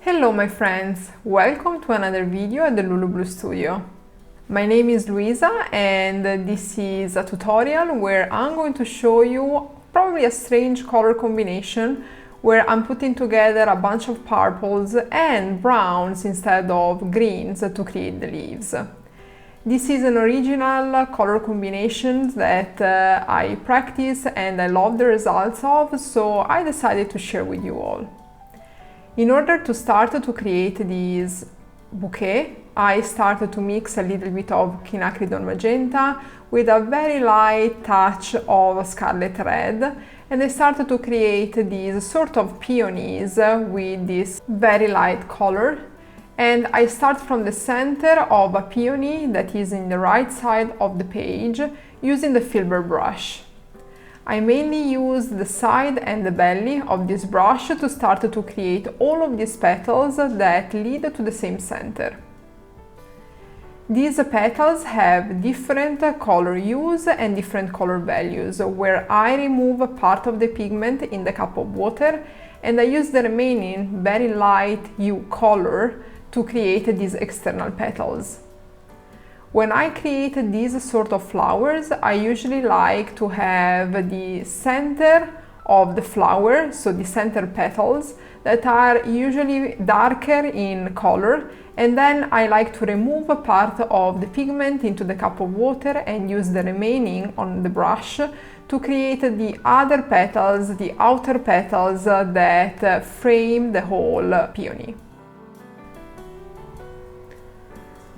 Hello my friends, welcome to another video at the Lulu Blue Studio. My name is Luisa and this is a tutorial where I'm going to show you probably a strange color combination where I'm putting together a bunch of purples and browns instead of greens to create the leaves. This is an original color combination that I practice and I love the results of, so I decided to share with you all. In order to start to create this bouquet, I started to mix a little bit of quinacridone magenta with a very light touch of scarlet red, and I started to create these sort of peonies with this very light color. And I start from the center of a peony that is in the right side of the page using the filbert brush. I mainly use the side and the belly of this brush to start to create all of these petals that lead to the same center. These petals have different color hues and different color values, where I remove a part of the pigment in the cup of water and I use the remaining very light hue color to create these external petals. When I create these sort of flowers, I usually like to have the center of the flower, so the center petals, that are usually darker in color, and then I like to remove a part of the pigment into the cup of water and use the remaining on the brush to create the other petals, the outer petals that frame the whole peony.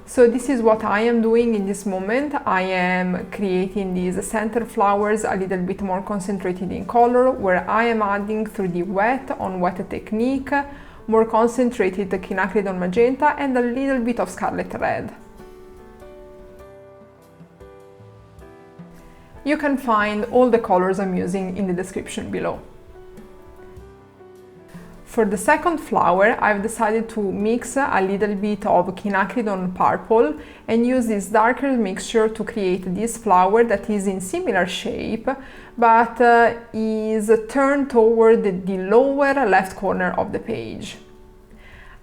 So this is what I am doing in this moment. I am creating these center flowers a little bit more concentrated in color, where I am adding through the wet on wet technique, more concentrated quinacridone magenta and a little bit of scarlet red. You can find all the colors I'm using in the description below. For the second flower, I've decided to mix a little bit of quinacridone purple and use this darker mixture to create this flower that is in similar shape, but is turned toward the lower left corner of the page.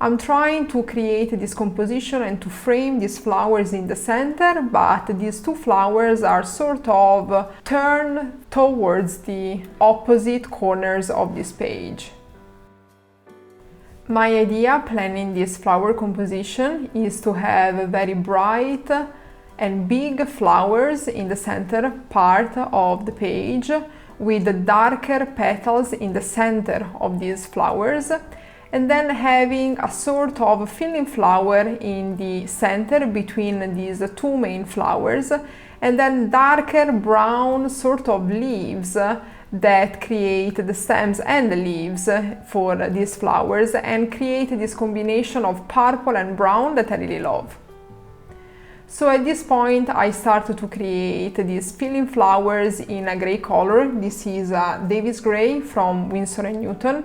I'm trying to create this composition and to frame these flowers in the center, but these two flowers are sort of turned towards the opposite corners of this page. My idea planning this flower composition is to have very bright and big flowers in the center part of the page with the darker petals in the center of these flowers, and then having a sort of filling flower in the center between these two main flowers, and then darker brown sort of leaves that create the stems and the leaves for these flowers and create this combination of purple and brown that I really love. So at this point I started to create these filling flowers in a gray color. This is a Davis Gray from Winsor & Newton,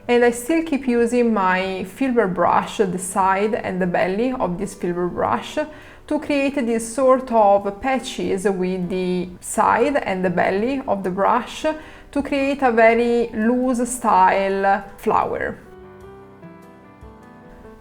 and I still keep using my filbert brush, the side and the belly of this filbert brush, to create these sort of patches with the side and the belly of the brush to create a very loose style flower.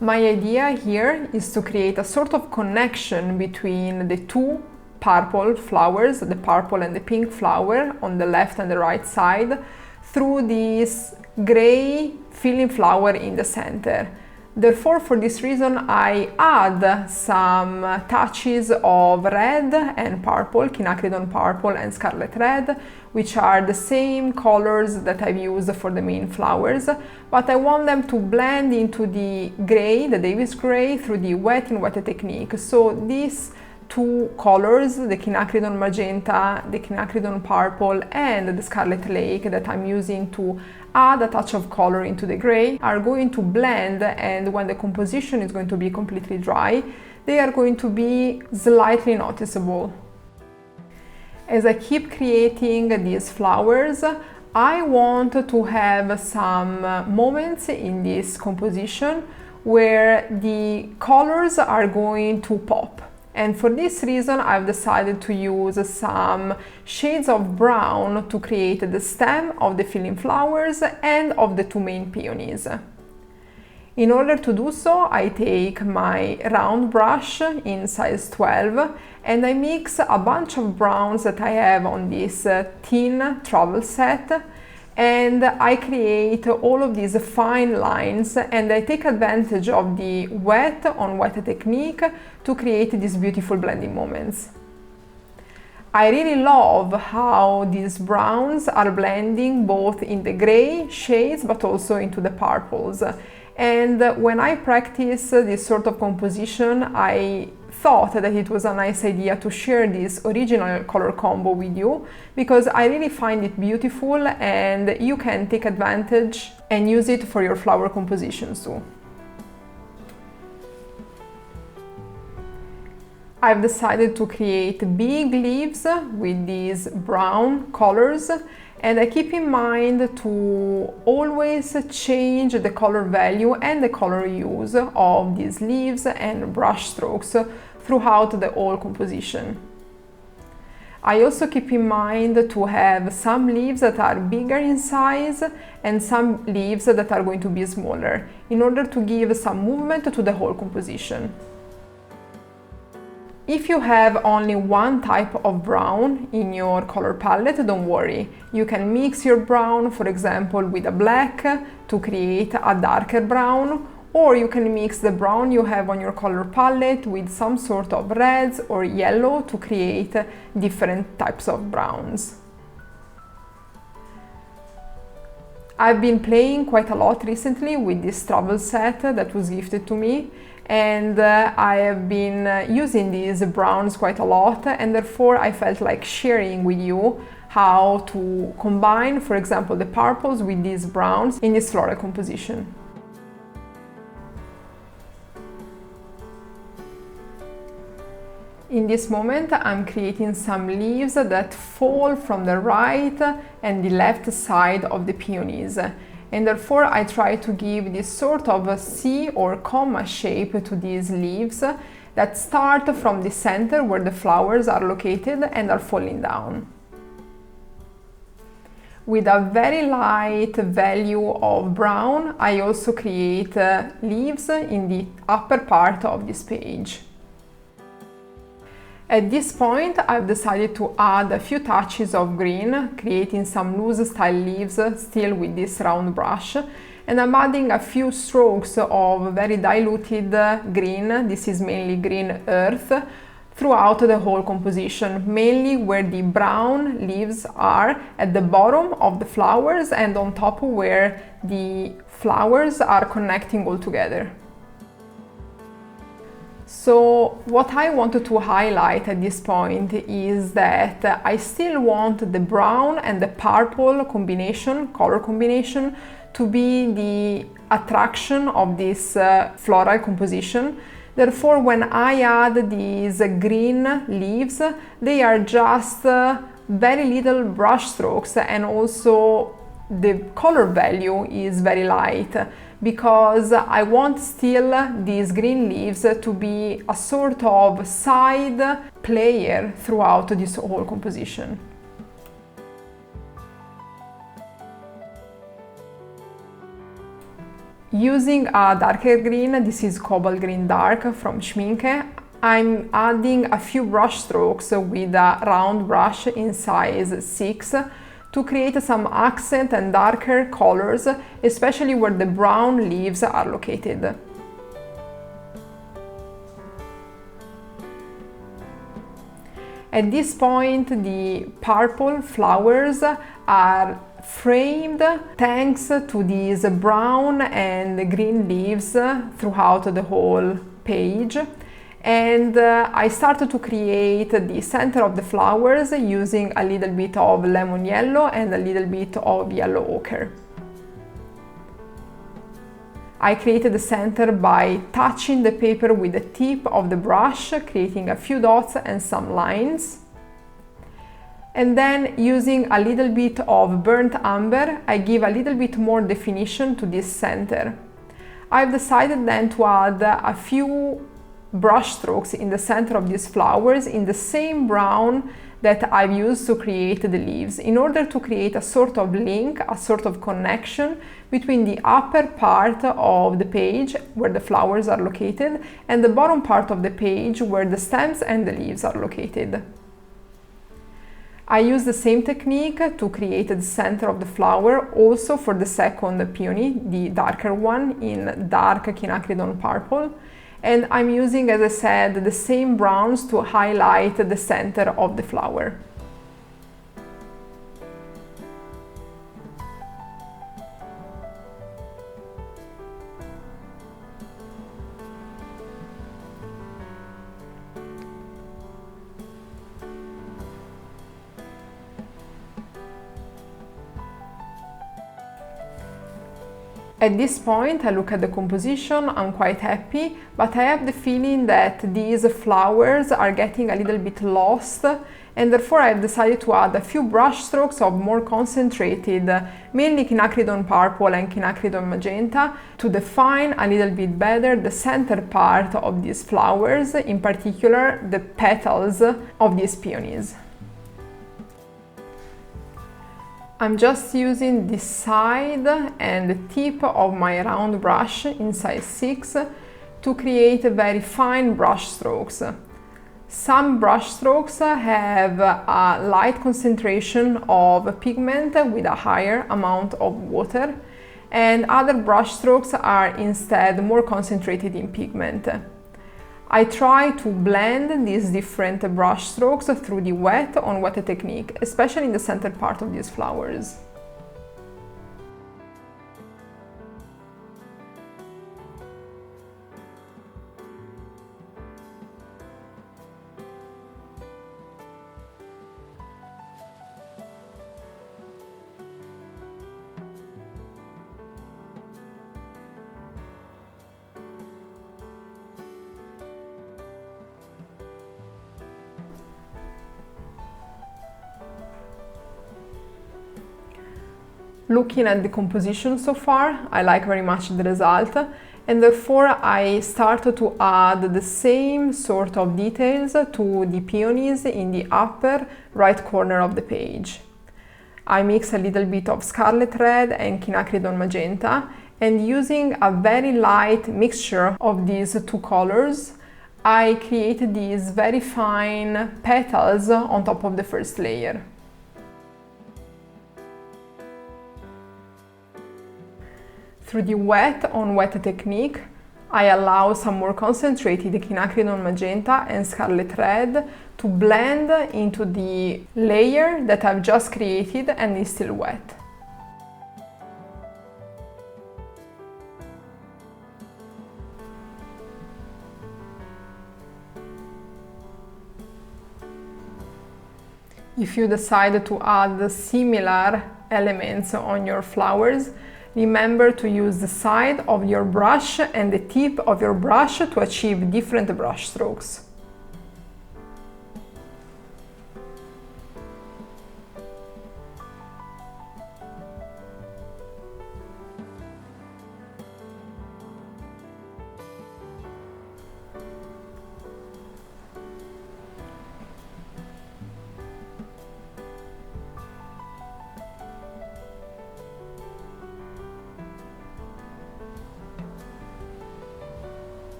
My idea here is to create a sort of connection between the two purple flowers, the purple and the pink flower on the left and the right side, through this gray filling flower in the center. Therefore, for this reason, I add some touches of red and purple, quinacridone purple and scarlet red, which are the same colors that I've used for the main flowers, but I want them to blend into the gray, the Davis Gray, through the wet and wet technique. So these two colors, the quinacridone magenta, the quinacridone purple and the scarlet lake that I'm using to add a touch of color into the gray, are going to blend, and when the composition is going to be completely dry, they are going to be slightly noticeable. As I keep creating these flowers, I want to have some moments in this composition where the colors are going to pop. And for this reason, I've decided to use some shades of brown to create the stem of the filling flowers and of the two main peonies. In order to do so, I take my round brush in size 12 and I mix a bunch of browns that I have on this thin travel set, and I create all of these fine lines, and I take advantage of the wet on wet technique to create these beautiful blending moments. I really love how these browns are blending both in the gray shades but also into the purples. And when I practice this sort of composition, I thought that it was a nice idea to share this original color combo with you, because I really find it beautiful and you can take advantage and use it for your flower compositions too. I've decided to create big leaves with these brown colors, and I keep in mind to always change the color value and the color use of these leaves and brush strokes throughout the whole composition. I also keep in mind to have some leaves that are bigger in size and some leaves that are going to be smaller, in order to give some movement to the whole composition. If you have only one type of brown in your color palette, don't worry. You can mix your brown, for example, with a black to create a darker brown, or you can mix the brown you have on your color palette with some sort of reds or yellow to create different types of browns. I've been playing quite a lot recently with this travel set that was gifted to me, and I have been using these browns quite a lot, and therefore I felt like sharing with you how to combine, for example, the purples with these browns in this floral composition. In this moment, I'm creating some leaves that fall from the right and the left side of the peonies. And therefore, I try to give this sort of a C or comma shape to these leaves that start from the center where the flowers are located and are falling down. With a very light value of brown, I also create leaves in the upper part of this page. At this point, I've decided to add a few touches of green, creating some loose style leaves still with this round brush, and I'm adding a few strokes of very diluted green, this is mainly green earth, throughout the whole composition, mainly where the brown leaves are at the bottom of the flowers and on top where the flowers are connecting all together. So what I wanted to highlight at this point is that I still want the brown and the purple combination, color combination, to be the attraction of this floral composition. Therefore, when I add these green leaves, they are just very little brush strokes, and also the color value is very light, because I want still these green leaves to be a sort of side player throughout this whole composition. Using a darker green, this is Cobalt Green Dark from Schminke, I'm adding a few brush strokes with a round brush in size 6 to create some accent and darker colors, especially where the brown leaves are located. At this point, the purple flowers are framed thanks to these brown and green leaves throughout the whole page. And I started to create the center of the flowers using a little bit of lemon yellow and a little bit of yellow ochre. I created the center by touching the paper with the tip of the brush, creating a few dots and some lines. And then, using a little bit of burnt umber, I give a little bit more definition to this center. I've decided then to add a few brush strokes in the center of these flowers in the same brown that I've used to create the leaves in order to create a sort of link, a sort of connection between the upper part of the page where the flowers are located and the bottom part of the page where the stems and the leaves are located. I use the same technique to create the center of the flower also for the second peony, the darker one in dark quinacridone purple. And I'm using, as I said, the same browns to highlight the center of the flower. At this point, I look at the composition, I'm quite happy, but I have the feeling that these flowers are getting a little bit lost, and therefore I've decided to add a few brush strokes of more concentrated, mainly quinacridone purple and quinacridone magenta, to define a little bit better the center part of these flowers, in particular the petals of these peonies. I'm just using the side and the tip of my round brush in size 6 to create very fine brush strokes. Some brush strokes have a light concentration of pigment with a higher amount of water, and other brush strokes are instead more concentrated in pigment. I try to blend these different brush strokes through the wet on wet technique, especially in the center part of these flowers. Looking at the composition so far, I like very much the result, and therefore I started to add the same sort of details to the peonies in the upper right corner of the page. I mix a little bit of scarlet red and quinacridone magenta, and using a very light mixture of these two colors, I created these very fine petals on top of the first layer. Through the wet on wet technique, I allow some more concentrated quinacridone magenta and scarlet red to blend into the layer that I've just created and is still wet. If you decide to add similar elements on your flowers, remember to use the side of your brush and the tip of your brush to achieve different brush strokes.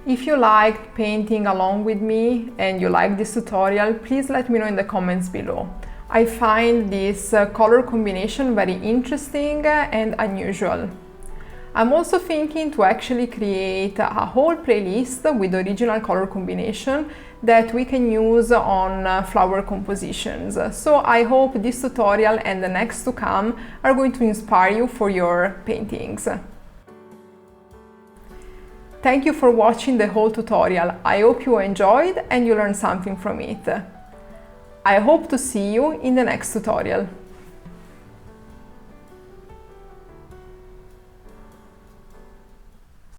If you liked painting along with me and you like this tutorial, please let me know in the comments below. I find this color combination very interesting and unusual. I'm also thinking to actually create a whole playlist with original color combination that we can use on flower compositions. So I hope this tutorial and the next to come are going to inspire you for your paintings. Thank you for watching the whole tutorial. I hope you enjoyed and you learned something from it. I hope to see you in the next tutorial.